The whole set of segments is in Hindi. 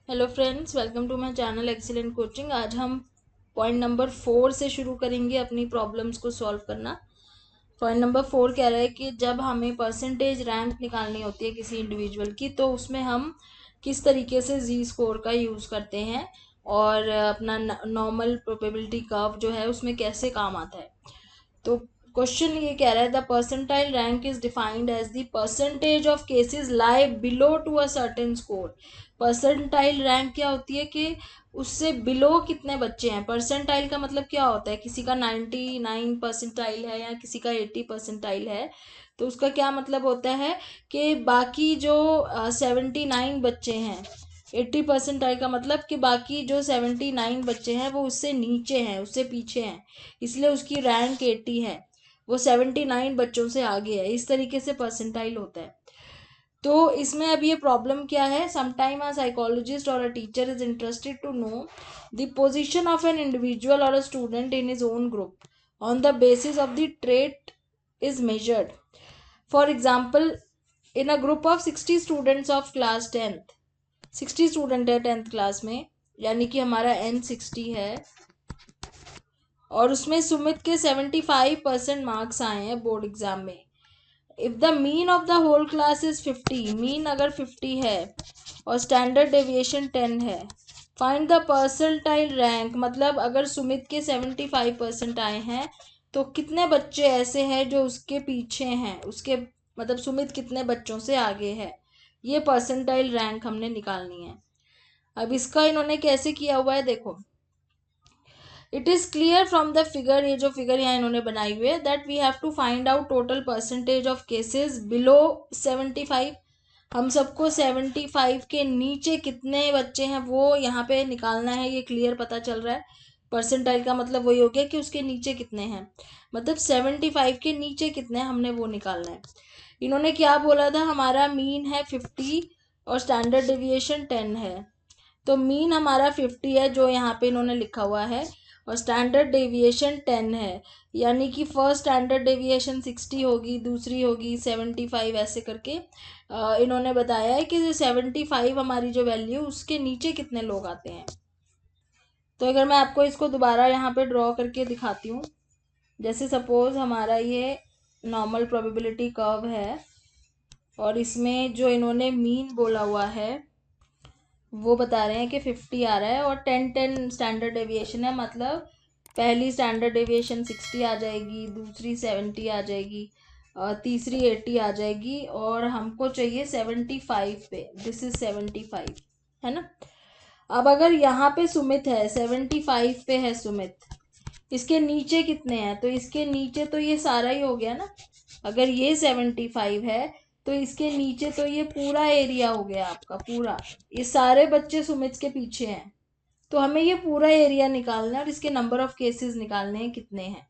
Hello friends, welcome to my channel excellent coaching. आज हम पॉइंट नंबर 4 से शुरू करेंगे अपनी प्रॉब्लम्स को सॉल्व करना। पॉइंट नंबर 4 कह रहा है कि जब हमें परसेंटेज रैंक निकालनी होती है किसी इंडिविजुअल की, तो उसमें हम किस तरीके से जी स्कोर का यूज़ करते हैं और अपना नॉर्मल प्रोबेबिलिटी कर्व जो है उसमें कैसे काम आता है। तो क्वेश्चन ये कह रहा है, the percentile rank is defined as the percentage of cases lie below to a certain score. Percentile rank क्या होती है कि उससे बिलो कितने बच्चे हैं। परसेंटाइल का मतलब क्या होता है, किसी का 99 परसेंटाइल है या किसी का 80 परसेंटाइल है, तो उसका क्या मतलब होता है कि बाकी जो 79 बच्चे हैं, 80 परसेंटाइल का मतलब कि बाकी जो 79 बच्चे हैं वो उससे नीचे हैं, उससे पीछे हैं, इसलिए उसकी रैंक 80 है, वो 79 बच्चों से आगे है। इस तरीके से परसेंटाइल होता है। तो इसमें अब ये प्रॉब्लम क्या है, समटाइम अ साइकोलॉजिस्ट और a teacher is interested to know the position of an individual और a student in his own group on the basis of the trait is measured. For example, in a group of 60 students of class 10th, 60 student है 10th क्लास में, यानी कि हमारा N60 है, और उसमें सुमित के 75% मार्क्स आए हैं बोर्ड एग्जाम में। If the mean of the whole class is 50, mean अगर 50 है और स्टैंडर्ड डेविएशन 10 है, फाइंड द परसेंटाइल रैंक, मतलब अगर सुमित के 75% आए हैं तो कितने बच्चे ऐसे हैं जो उसके पीछे हैं, उसके मतलब सुमित कितने बच्चों से आगे है। ये परसेंटाइल रैंक हमने निकालनी है। अब इसका इन्होंने कैसे किया हुआ है देखो। It is clear from the figure, ये जो फिगर यहाँ इन्होंने बनाई हुई है, that we have to find out total percentage of cases below 75। हम सबको 75 के नीचे कितने बच्चे हैं वो यहाँ पे निकालना है, ये क्लियर पता चल रहा है। परसेंटाइल का मतलब वही हो गया कि उसके नीचे कितने हैं, मतलब 75 के नीचे कितने हमने वो निकालना है। इन्होंने क्या बोला था, हमारा मीन है 50 और स्टैंडर्ड डेविएशन 10 है। तो मीन हमारा 50 है जो यहाँ पे इन्होंने लिखा हुआ है, और स्टैंडर्ड डेविएशन 10 है, यानी कि फर्स्ट स्टैंडर्ड डेविएशन 60 होगी, दूसरी होगी 75, ऐसे करके इन्होंने बताया है कि 75 हमारी जो वैल्यू, उसके नीचे कितने लोग आते हैं। तो अगर मैं आपको इसको दोबारा यहाँ पे ड्रॉ करके दिखाती हूँ, जैसे सपोज हमारा ये नॉर्मल प्रोबेबिलिटी कर्व है और इसमें जो इन्होंने मीन बोला हुआ है वो बता रहे हैं कि 50 आ रहा है और 10 स्टैंडर्ड डेविएशन है, मतलब पहली स्टैंडर्ड डेविएशन 60 आ जाएगी, दूसरी 70 आ जाएगी, तीसरी 80 आ जाएगी, और हमको चाहिए 75 पे, दिस इज 75, है ना। अब अगर यहाँ पे सुमित है, 75 पे है सुमित, इसके नीचे कितने हैं, तो इसके नीचे तो ये सारा ही हो गया ना। अगर ये 75 है तो इसके नीचे तो ये पूरा एरिया हो गया आपका पूरा, ये सारे बच्चे सुमित के पीछे हैं। तो हमें ये पूरा एरिया निकालना है और इसके नंबर ऑफ केसेस निकालने हैं कितने हैं।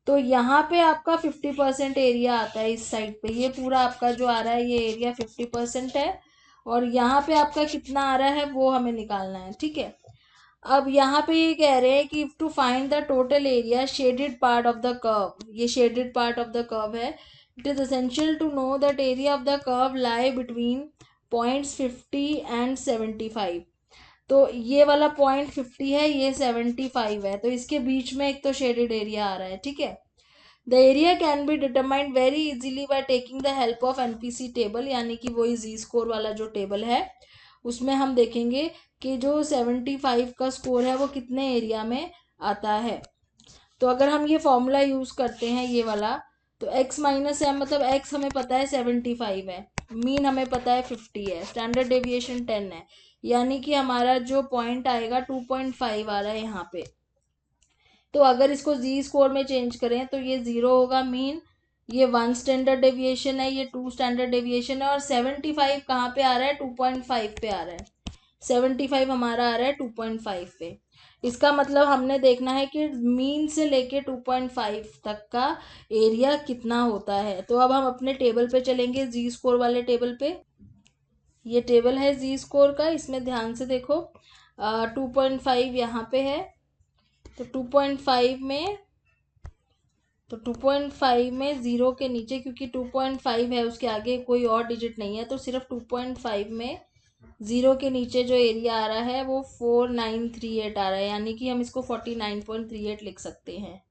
तो यहाँ पे आपका 50% एरिया आता है इस साइड पे, ये पूरा आपका जो आ रहा है ये एरिया 50% है, और यहाँ पे आपका कितना आ रहा है वो हमें निकालना है, ठीक है। अब यहाँ पे ये कह रहे हैं कि to find the total area shaded part of the curve, ये shaded part of the curve है। It is essential to know that area of the curve lie between points 50 and 75। तो ये वाला पॉइंट 50 है, ये 75 है, तो इसके बीच में एक तो शेडेड एरिया आ रहा है, ठीक है। The area can be determined very easily by taking the help of NPC table, यानी कि वही जी स्कोर वाला जो टेबल है उसमें हम देखेंगे कि जो 75 का स्कोर है वो कितने एरिया में आता है। तो अगर हम ये फॉर्मूला यूज करते हैं ये वाला, तो x माइनस एम, मतलब x हमें पता है 75 है, मीन हमें पता है 50 है, स्टैंडर्ड डेविएशन 10 है, यानी कि हमारा जो पॉइंट आएगा 2.5 आ रहा है यहाँ पे। तो अगर इसको जी स्कोर में चेंज करें तो ये 0 होगा मीन, ये 1 स्टैंडर्ड डेविएशन है, ये 2 स्टैंडर्ड डेविएशन है, और 75 कहाँ पे आ रहा है, 2.5 पे आ रहा है। 75 हमारा आ रहा है 2.5 पे। इसका मतलब हमने देखना है कि मीन से लेके 2.5 तक का एरिया कितना होता है। तो अब हम अपने टेबल पे चलेंगे, जी स्कोर वाले टेबल पे। ये टेबल है जी स्कोर का, इसमें ध्यान से देखो 2.5 यहाँ पे है, तो 2.5 में, तो 2.5 में 0 के नीचे, क्योंकि 2.5 है उसके आगे कोई और डिजिट नहीं है, तो सिर्फ 2.5 में 0 के नीचे जो एरिया आ रहा है वो 4938 आ रहा है, यानी कि हम इसको 49.38 लिख सकते हैं।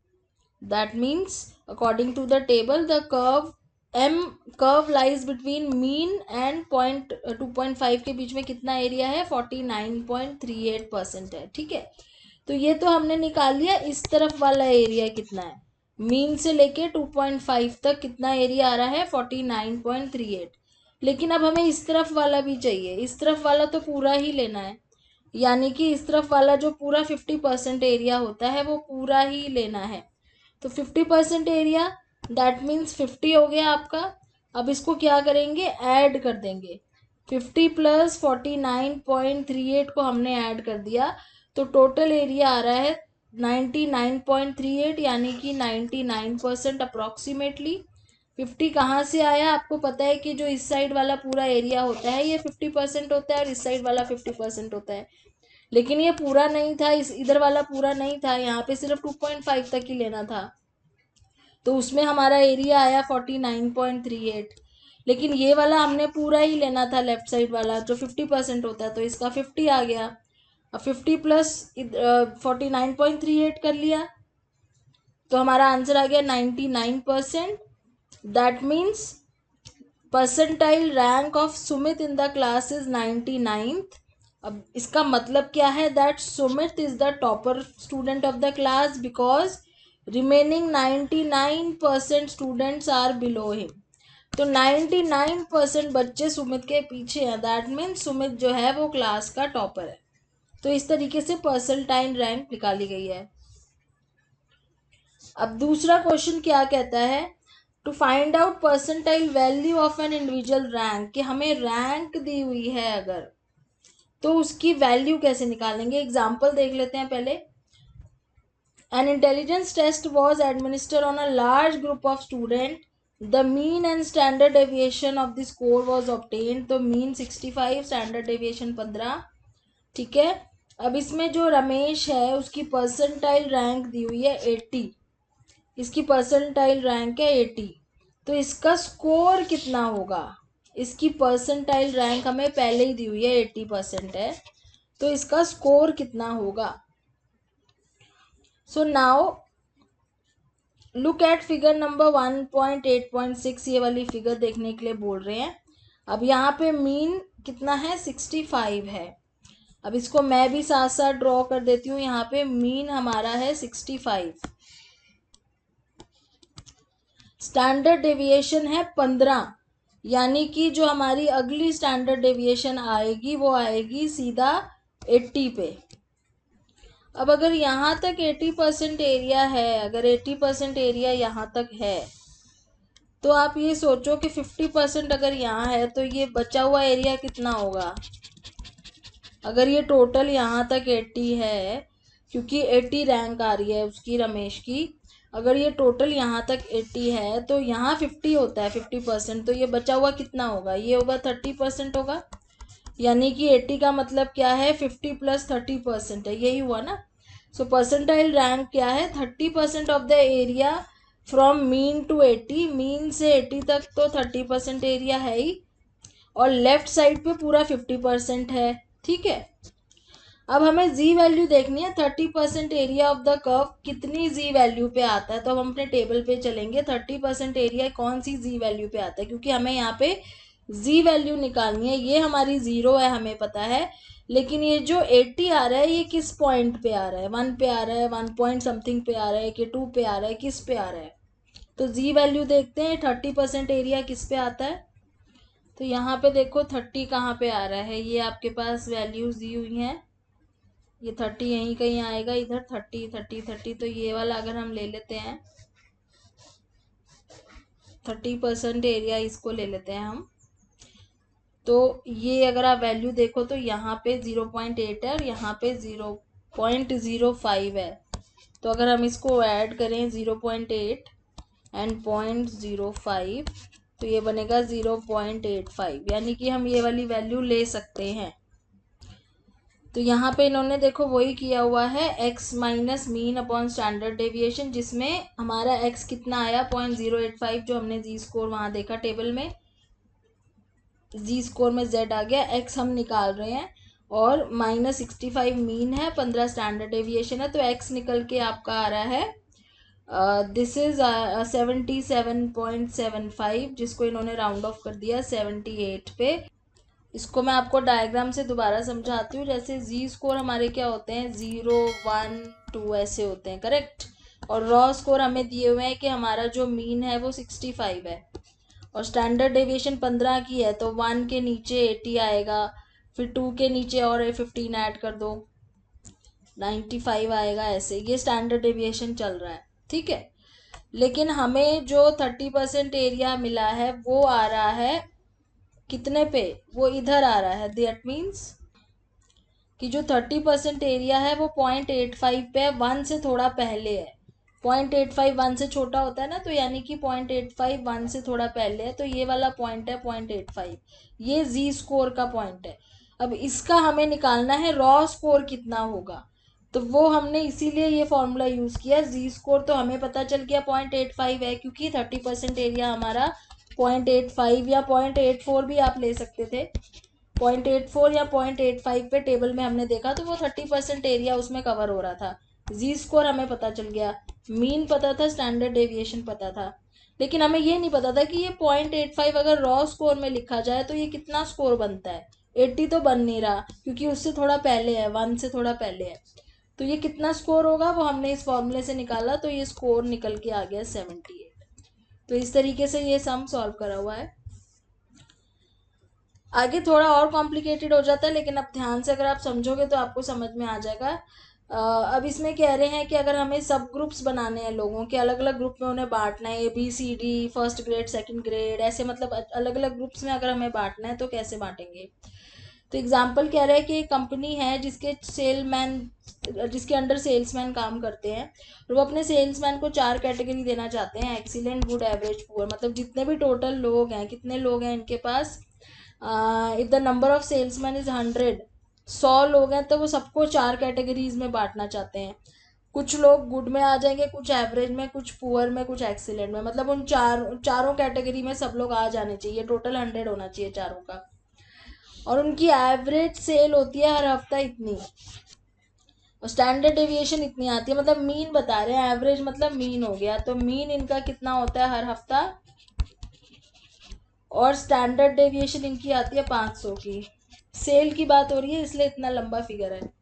That means according to the table the curve lies between mean and 2.5 के बीच में कितना एरिया है, 49.38% है। ठीक है, तो ये तो हमने निकाल लिया। इस तरफ वाला एरिया कितना है, मीन से लेके 2.5 तक कितना एरिया आ रहा है, 49.38। लेकिन अब हमें इस तरफ वाला भी चाहिए, इस तरफ वाला तो पूरा ही लेना है, यानी कि इस तरफ वाला जो पूरा 50% एरिया होता है वो पूरा ही लेना है। तो 50% एरिया दैट मीन्स 50 हो गया आपका। अब इसको क्या करेंगे, ऐड कर देंगे। 50 प्लस 49.38 को हमने ऐड कर दिया तो टोटल एरिया आ रहा है 99.38, यानी कि 99% अप्रॉक्सीमेटली। 50 कहाँ से आया, आपको पता है कि जो इस साइड वाला पूरा एरिया होता है ये 50% होता है और इस साइड वाला 50% होता है। लेकिन ये पूरा नहीं था, इस इधर वाला पूरा नहीं था, यहाँ पे सिर्फ 2.5 तक ही लेना था, तो उसमें हमारा एरिया आया 49.38। लेकिन ये वाला हमने पूरा ही लेना था, लेफ्ट साइड वाला जो 50% होता है, तो इसका 50 आ गया। अब 50 प्लस 49.38 कर लिया तो हमारा आंसर आ गया 99%। That means percentile rank of Sumit in the class is 99th। अब इसका मतलब क्या है, that Sumit is the topper student of the class because remaining 99% students are below him. तो 99% बच्चे सुमित के पीछे हैं, दैट मीन्स सुमित जो है वो क्लास का टॉपर है। तो इस तरीके से परसेंटाइल रैंक निकाली गई है। अब दूसरा क्वेश्चन क्या कहता है, to find out percentile value of an individual rank, कि हमें रैंक दी हुई है अगर, तो उसकी वैल्यू कैसे निकालेंगे। एग्जाम्पल देख लेते हैं पहले। An intelligence test was administer on a large group of student, the mean and standard deviation of the score was obtain. तो मीन 65, स्टैंडर्ड डेविएशन 15। ठीक है, अब इसमें जो रमेश है उसकी परसेंटाइल रैंक दी हुई है 80, इसकी परसेंटाइल रैंक है 80, तो इसका स्कोर कितना होगा। इसकी परसेंटाइल रैंक हमें पहले ही दी हुई है 80% है, तो इसका स्कोर कितना होगा। So now look at figure number 1.8.6, ये वाली फिगर देखने के लिए बोल रहे हैं। अब यहाँ पे मीन कितना है, 65 है। अब इसको मैं भी साथ साथ ड्रॉ कर देती हूँ। यहाँ पे मीन हमारा है 65, स्टैंडर्ड डेविएशन है 15, यानी कि जो हमारी अगली स्टैंडर्ड डेविएशन आएगी वो आएगी सीधा 80 पे। अब अगर यहाँ तक 80% एरिया है, अगर 80% एरिया यहाँ तक है, तो आप ये सोचो कि 50% अगर यहाँ है तो ये बचा हुआ एरिया कितना होगा। अगर ये टोटल यहाँ तक 80 है, क्योंकि 80 रैंक आ रही है उसकी, रमेश की, अगर ये टोटल यहाँ तक 80 है तो यहाँ 50 होता है 50%, तो ये बचा हुआ कितना होगा, ये होगा 30% होगा। यानी कि 80 का मतलब क्या है, 50 प्लस 30% है, यही हुआ ना। सो परसेंटाइल रैंक क्या है, 30% of the area from mean to 80, mean से 80 तक तो 30% एरिया है ही, और लेफ्ट साइड पे पूरा 50% है। ठीक है, अब हमें जी वैल्यू देखनी है। 30% एरिया ऑफ द कर्व कितनी जी वैल्यू पे आता है, तो हम अपने टेबल पे चलेंगे। 30% एरिया कौन सी जी वैल्यू पे आता है, क्योंकि हमें यहाँ पे जी वैल्यू निकालनी है। ये हमारी 0 है, हमें पता है, लेकिन ये जो 80 आ रहा है ये किस पॉइंट पे आ रहा है, 1 पे आ रहा है, 1 पॉइंट समथिंग पे आ रहा है, कि 2 पे आ रहा है, किस पे आ रहा है। तो जी वैल्यू देखते हैं 30% एरिया किस पे आता है। तो यहाँ पे देखो 30 कहाँ पे आ रहा है, ये आपके पास वैल्यूज दी हुई हैं, ये 30 यहीं कहीं आएगा, इधर 30 30 30, तो ये वाला अगर हम ले लेते हैं 30% एरिया, इसको ले लेते हैं हम। तो ये अगर आप वैल्यू देखो तो यहाँ पे 0.8 है और यहाँ पे 0.05 है। तो अगर हम इसको ऐड करें 0.8 एंड 0.05, तो ये बनेगा 0.85, यानी कि हम ये वाली वैल्यू ले सकते हैं। तो यहाँ पे इन्होंने देखो वही किया हुआ है, x minus mean upon standard deviation, जिसमें हमारा x कितना आया 0.085, जो हमने जी स्कोर वहाँ देखा टेबल में। जी स्कोर में z आ गया, x हम निकाल रहे हैं और -65 मीन है, 15 स्टैंडर्ड डेविएशन है, तो x निकल के आपका आ रहा है दिस इज 77.75, जिसको इन्होंने राउंड ऑफ कर दिया 78 पे। इसको मैं आपको डायग्राम से दोबारा समझाती हूँ। जैसे जी स्कोर हमारे क्या होते हैं, 0 1 2 ऐसे होते हैं, करेक्ट। और रॉ स्कोर हमें दिए हुए हैं कि हमारा जो मीन है वो 65 है और स्टैंडर्ड डेविएशन 15 की है, तो 1 के नीचे 80 आएगा, फिर 2 के नीचे और 15 ऐड कर दो, 95 आएगा। ऐसे ये स्टैंडर्ड डेविएशन चल रहा है, ठीक है। लेकिन हमें जो 30% एरिया मिला है वो आ रहा है कितने पे, वो इधर आ रहा है। दैट मीन्स कि जो 30% एरिया है वो 0.85 पे है, 1 से थोड़ा पहले है। 0.85 1 से छोटा होता है ना, तो यानी कि 0.85 1 से थोड़ा पहले है, तो ये वाला पॉइंट है 0.85, ये जी स्कोर का पॉइंट है। अब इसका हमें निकालना है रॉ स्कोर कितना होगा, तो वो हमने इसीलिए ये फॉर्मूला यूज किया। जी स्कोर तो हमें पता चल गया 0.85 है, क्योंकि 30% एरिया हमारा 0.85 या 0.84 भी आप ले सकते थे। 0.84 या 0.85 पे टेबल में हमने देखा, तो वो 30% एरिया उसमें कवर हो रहा था। जी स्कोर हमें पता चल गया, मीन पता था, स्टैंडर्ड डेविएशन पता था, लेकिन हमें ये नहीं पता था कि ये 0.85 अगर रॉ स्कोर में लिखा जाए तो ये कितना स्कोर बनता है। 80 तो बन नहीं रहा क्योंकि उससे थोड़ा पहले है, 1 से थोड़ा पहले है, तो ये कितना स्कोर होगा वो हमने इस फॉर्मूले से निकाला, तो ये स्कोर निकल के आ गया 78। तो इस तरीके से ये सम सॉल्व करा हुआ है। आगे थोड़ा और कॉम्प्लिकेटेड हो जाता है, लेकिन अब ध्यान से अगर आप समझोगे तो आपको समझ में आ जाएगा। अब इसमें कह रहे हैं कि अगर हमें सब ग्रुप्स बनाने हैं, लोगों के अलग अलग ग्रुप में उन्हें बांटना है, ABCD, first grade, second grade, ऐसे मतलब अलग अलग ग्रुप्स में अगर हमें बांटना है तो कैसे बांटेंगे। तो एग्जाम्पल कह रहा है कि एक कंपनी है जिसके अंडर सेल्समैन काम करते हैं, और वो अपने सेल्समैन को 4 कैटेगरी देना चाहते हैं, एक्सीलेंट, गुड, एवरेज, पुअर। मतलब जितने भी टोटल लोग हैं, कितने लोग हैं इनके पास, if the number of salesman is 100, 100 लोग हैं, तो वो सबको 4 कैटेगरीज में बांटना चाहते हैं। कुछ लोग गुड में आ जाएंगे, कुछ एवरेज में, कुछ पुअर में, कुछ एक्सीलेंट में। मतलब उन चारों कैटेगरी में सब लोग आ जाने चाहिए, टोटल 100 होना चाहिए चारों का। और उनकी एवरेज सेल होती है हर हफ्ता इतनी, और स्टैंडर्ड डेविएशन इतनी आती है। मतलब मीन बता रहे हैं, एवरेज मतलब मीन हो गया, तो मीन इनका कितना होता है हर हफ्ता, और स्टैंडर्ड डेविएशन इनकी आती है 500 की। सेल की बात हो रही है इसलिए इतना लंबा फिगर है।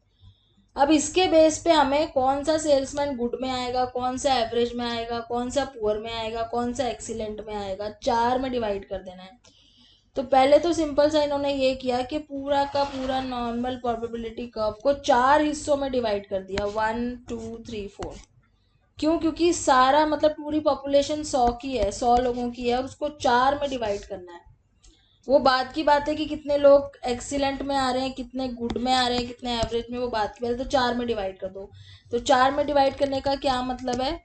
अब इसके बेस पे हमें कौन सा सेल्समैन गुड में आएगा, कौन सा एवरेज में आएगा, कौन सा पुअर में आएगा, कौन सा एक्सीलेंट में आएगा, 4 में डिवाइड कर देना है। तो पहले तो सिंपल सा इन्होंने ये किया कि पूरा का पूरा नॉर्मल प्रोबेबिलिटी कर्व को 4 हिस्सों में डिवाइड कर दिया, 1 2 3 4। क्यों, क्योंकि सारा मतलब पूरी पॉपुलेशन 100 की है, 100 लोगों की है, और उसको 4 में डिवाइड करना है। वो बात की बात है कि कितने लोग एक्सीलेंट में आ रहे हैं, कितने गुड में आ रहे हैं, कितने एवरेज में, वो बात की बात है। तो 4 में डिवाइड कर दो। तो 4 में डिवाइड करने का क्या मतलब है,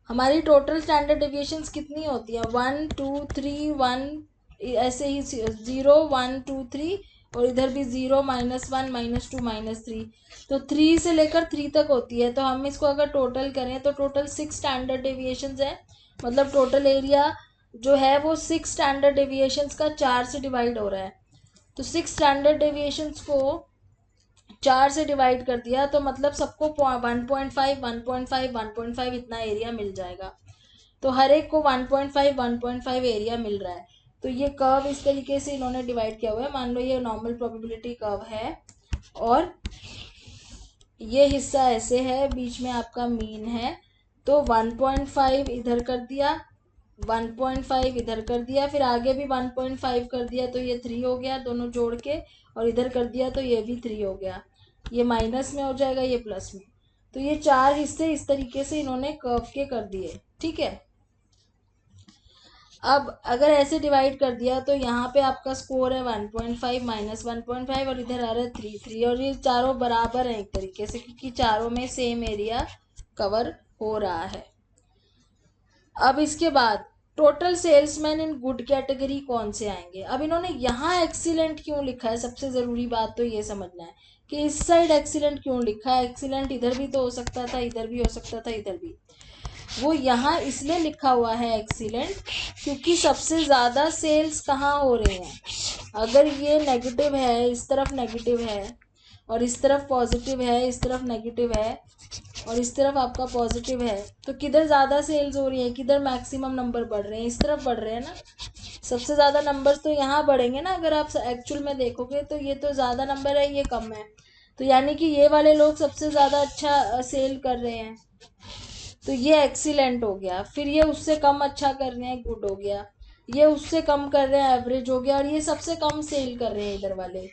हमारी टोटल स्टैंडर्ड डेविएशंस कितनी होती है, 1 2 3 1, ऐसे ही 0 1 2 3, और इधर भी 0 -1 -2 -3, तो 3 से लेकर 3 तक होती है। तो हम इसको अगर टोटल करें तो टोटल 6 स्टैंडर्ड डेविएशंस है। मतलब टोटल एरिया जो है वो 6 स्टैंडर्ड डेविएशंस का 4 से डिवाइड हो रहा है। तो 6 स्टैंडर्ड डेविएशंस को 4 से डिवाइड कर दिया, तो मतलब सबको 1.5 1.5 1.5 इतना एरिया मिल जाएगा। तो हर एक को 1.5 1.5 एरिया मिल रहा है। तो ये कर्व इस तरीके से इन्होंने डिवाइड किया हुआ है। मान लो ये नॉर्मल प्रोबेबिलिटी कर्व है, और ये हिस्सा ऐसे है, बीच में आपका मीन है, तो 1.5 इधर कर दिया, 1.5 इधर कर दिया, फिर आगे भी 1.5 कर दिया, तो ये 3 हो गया दोनों जोड़ के, और इधर कर दिया तो ये भी 3 हो गया। ये माइनस में हो जाएगा, ये प्लस में। तो ये 4 हिस्से इस तरीके से इन्होंने कर्व के कर दिए, ठीक है। अब अगर ऐसे डिवाइड कर दिया तो यहाँ पे आपका स्कोर है 1.5 -1.5, और इधर आ रहा है 3 और ये चारों बराबर है एक तरीके से, क्योंकि चारों में सेम एरिया कवर हो रहा है। अब इसके बाद total salesman in good category कौन से आएंगे। अब इन्होंने यहाँ एक्सीलेंट क्यों लिखा है, सबसे ज़रूरी बात तो ये समझना है कि इस साइड एक्सीलेंट क्यों लिखा है। एक्सीलेंट इधर भी तो हो सकता था, इधर भी हो सकता था, इधर भी। वो यहाँ इसलिए लिखा हुआ है एक्सीलेंट क्योंकि सबसे ज़्यादा सेल्स कहाँ हो रहे हैं। अगर ये नेगेटिव है, इस तरफ नेगेटिव है और इस तरफ पॉजिटिव है, इस तरफ नेगेटिव है और इस तरफ आपका पॉजिटिव है, तो किधर ज़्यादा सेल्स हो रही है, किधर मैक्सिमम नंबर बढ़ रहे हैं, इस तरफ बढ़ रहे हैं ना। सबसे ज़्यादा नंबर्स तो यहाँ बढ़ेंगे ना। अगर आप एक्चुअल में देखोगे तो ये तो ज़्यादा नंबर है, ये कम है, तो यानी कि ये वाले लोग सबसे ज़्यादा अच्छा सेल कर रहे हैं, तो ये एक्सीलेंट हो गया। फिर ये उससे कम अच्छा कर रहे हैं, गुड हो गया। ये उससे कम कर रहे हैं, एवरेज हो गया। और ये सबसे कम सेल कर रहे हैं इधर वाले,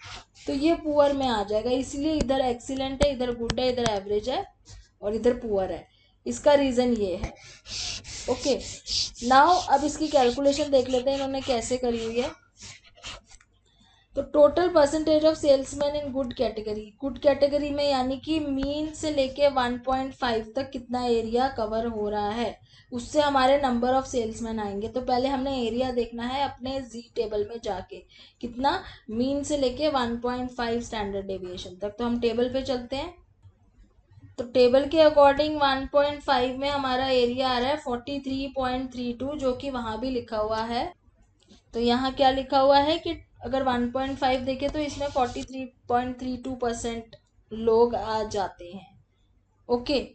तो ये पुअर में आ जाएगा। इसलिए इधर एक्सीलेंट है, इधर गुड है, इधर एवरेज है और इधर पुअर है। इसका रीज़न ये है। ओके, नाउ अब इसकी कैलकुलेशन देख लेते हैं इन्होंने कैसे करी हुई है। तो total percentage of salesman in good category, good category में यानी कि मीन से लेके 1.5 तक कितना एरिया कवर हो रहा है, उससे हमारे नंबर ऑफ सेल्समैन आएंगे। तो पहले हमने एरिया देखना है अपने जी टेबल में जाके, कितना मीन से लेके 1.5 स्टैंडर्ड डेविएशन तक। तो हम टेबल पे चलते हैं। तो टेबल के अकॉर्डिंग 1.5 में हमारा एरिया आ रहा है 43.32, जो कि वहाँ भी लिखा हुआ है। तो यहाँ क्या लिखा हुआ है कि अगर 1.5 देखें तो इसमें 43.32% लोग आ जाते हैं। ओके,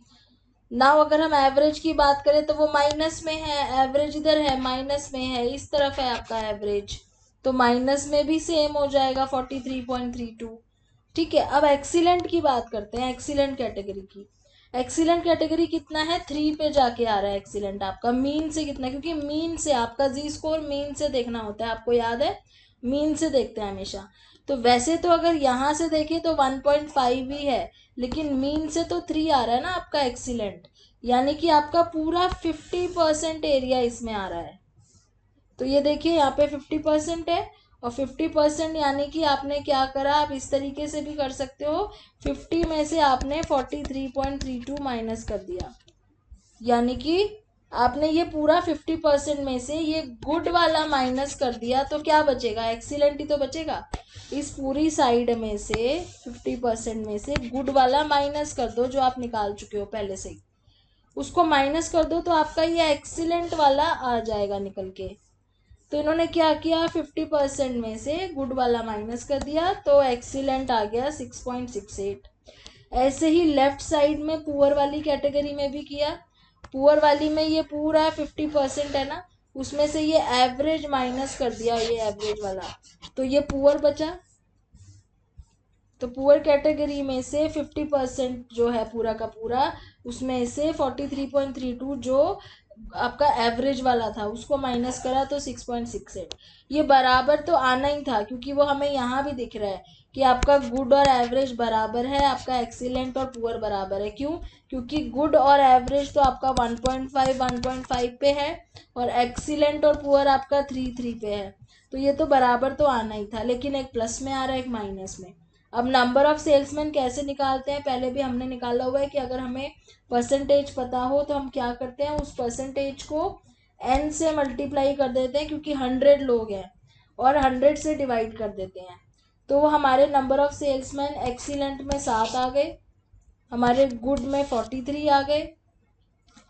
नाउ अगर हम एवरेज की बात करें तो वो माइनस में है, एवरेज इधर है, माइनस में है, इस तरफ है आपका एवरेज, तो माइनस में भी सेम हो जाएगा 43.32। ठीक है, अब एक्सीलेंट की बात करते हैं, एक्सीलेंट कैटेगरी की। एक्सीलेंट कैटेगरी कितना है, 3 पे जाके आ रहा है एक्सीलेंट आपका। मीन से कितना, क्योंकि मीन से आपका जी स्कोर मीन से देखना होता है, आपको याद है, मीन से देखते हैं हमेशा। तो वैसे तो अगर यहाँ से देखें तो 1.5 ही है, लेकिन मीन से तो 3 आ रहा है ना आपका एक्सीलेंट, यानी कि आपका पूरा 50% एरिया इसमें आ रहा है। तो ये देखिए यहाँ पे 50% है, और 50% यानी कि आपने क्या करा, आप इस तरीके से भी कर सकते हो, 50 में से आपने 43.32 माइनस कर दिया, यानी कि आपने ये पूरा 50% में से ये गुड वाला माइनस कर दिया, तो क्या बचेगा, एक्सीलेंट ही तो बचेगा। इस पूरी साइड में से 50% में से गुड वाला माइनस कर दो, जो आप निकाल चुके हो पहले से ही, उसको माइनस कर दो, तो आपका ये एक्सीलेंट वाला आ जाएगा निकल के। तो इन्होंने क्या किया, 50% में से गुड वाला माइनस कर दिया, तो एक्सीलेंट आ गया 6.68। ऐसे ही लेफ्ट साइड में पुअर वाली कैटेगरी में भी किया। पुअर वाली में ये पूरा 50% है ना, उसमें से ये एवरेज माइनस कर दिया, ये एवरेज वाला, तो ये पुअर बचा। तो पुअर कैटेगरी में से 50% जो है पूरा का पूरा, उसमें से 43.32 जो आपका एवरेज वाला था उसको माइनस करा, तो 6.68। ये बराबर तो आना ही था, क्योंकि वो हमें यहाँ भी दिख रहा है कि आपका गुड और एवरेज बराबर है, आपका एक्सीलेंट और पुअर बराबर है। क्यों, क्योंकि गुड और एवरेज तो आपका 1.5 पे है, और एक्सीलेंट और पुअर आपका 3 पे है। तो ये तो बराबर तो आना ही था, लेकिन एक प्लस में आ रहा है, एक माइनस में। अब नंबर ऑफ सेल्समैन कैसे निकालते हैं, पहले भी हमने निकाला हुआ है कि अगर हमें परसेंटेज पता हो तो हम क्या करते हैं, उस परसेंटेज को n से मल्टीप्लाई कर देते हैं, क्योंकि 100 लोग हैं, और 100 से डिवाइड कर देते हैं। तो वो हमारे नंबर ऑफ सेल्समैन एक्सीलेंट में 7 आ गए, हमारे गुड में 43 आ गए,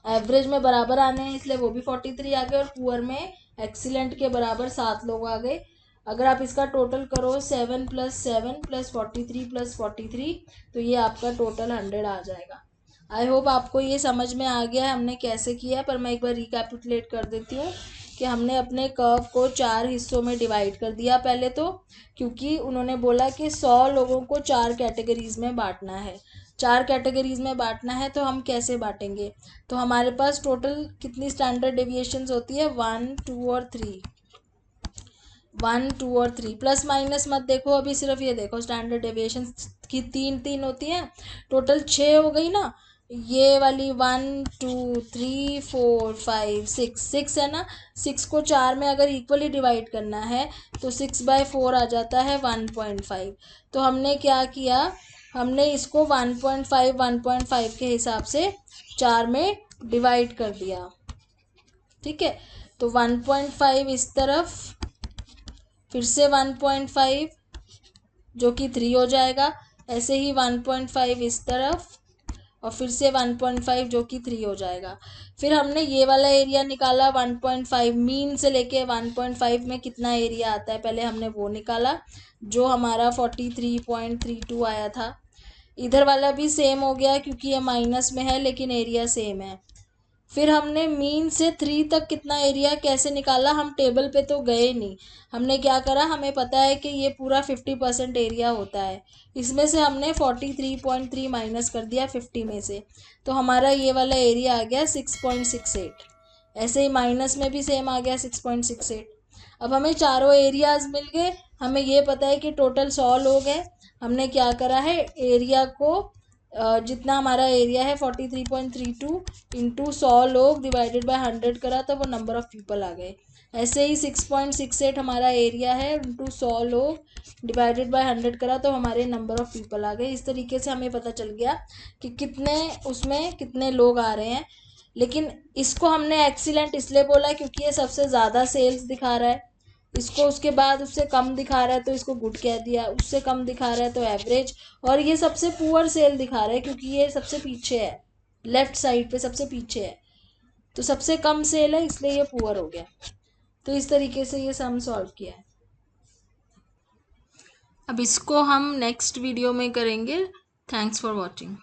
एवरेज में बराबर आने हैं इसलिए वो भी 43 आ गए, और पुअर में एक्सीलेंट के बराबर 7 लोग आ गए। अगर आप इसका टोटल करो 7 + 7 + 43 + 43, तो ये आपका टोटल 100 आ जाएगा। आई होप आपको ये समझ में आ गया है हमने कैसे किया है, पर मैं एक बार रिकैपिटुलेट कर देती हूँ कि हमने अपने कर्व को 4 हिस्सों में डिवाइड कर दिया पहले तो, क्योंकि उन्होंने बोला कि 100 लोगों को 4 कैटेगरीज में बांटना है। 4 कैटेगरीज में बांटना है, तो हम कैसे बांटेंगे, तो हमारे पास टोटल कितनी स्टैंडर्ड डेविएशंस होती है, 1, 2 और 3, 1, 2 और 3। प्लस माइनस मत देखो अभी, सिर्फ ये देखो स्टैंडर्ड डेविएशन की 3 होती हैं, टोटल 6 हो गई ना। ये वाली 1, 2, 3, 4, 5, 6 है ना। 6 को 4 में अगर इक्वली डिवाइड करना है तो 6/4 आ जाता है 1.5। तो हमने क्या किया, हमने इसको 1.5 के हिसाब से 4 में डिवाइड कर दिया। ठीक है, तो 1.5 इस तरफ, फिर से 1.5 जो कि 3 हो जाएगा, ऐसे ही 1.5 इस तरफ, और फिर से 1.5 जो कि 3 हो जाएगा। फिर हमने ये वाला एरिया निकाला 1.5, मीन से लेके 1.5 में कितना एरिया आता है पहले हमने वो निकाला, जो हमारा 43.32 आया था। इधर वाला भी सेम हो गया क्योंकि ये माइनस में है लेकिन एरिया सेम है। फिर हमने मीन से 3 तक कितना एरिया कैसे निकाला, हम टेबल पे तो गए नहीं, हमने क्या करा, हमें पता है कि ये पूरा 50% एरिया होता है, इसमें से हमने 43.3 माइनस कर दिया 50 में से, तो हमारा ये वाला एरिया आ गया 6.68। ऐसे ही माइनस में भी सेम आ गया 6.68। अब हमें चारों एरियाज मिल गए, हमें ये पता है कि टोटल 100 लोग हैं। हमने क्या करा है, एरिया को जितना हमारा एरिया है 43.32 इंटू 100 लोग डिवाइडेड बाय 100 करा तो वो नंबर ऑफ़ पीपल आ गए। ऐसे ही 6.68 हमारा एरिया है इंटू 100 लोग डिवाइडेड बाय 100 करा तो हमारे नंबर ऑफ़ पीपल आ गए। इस तरीके से हमें पता चल गया कि कितने उसमें कितने लोग आ रहे हैं। लेकिन इसको हमने एक्सीलेंट इसलिए बोला क्योंकि ये सबसे ज़्यादा सेल्स दिखा रहा है, इसको उसके बाद उससे कम दिखा रहा है तो इसको गुड कह दिया, उससे कम दिखा रहा है तो एवरेज, और ये सबसे पुअर सेल दिखा रहा है क्योंकि ये सबसे पीछे है, लेफ्ट साइड पे सबसे पीछे है, तो सबसे कम सेल है इसलिए ये पुअर हो गया। तो इस तरीके से ये सम सॉल्व किया है। अब इसको हम नेक्स्ट वीडियो में करेंगे। Thanks for watching.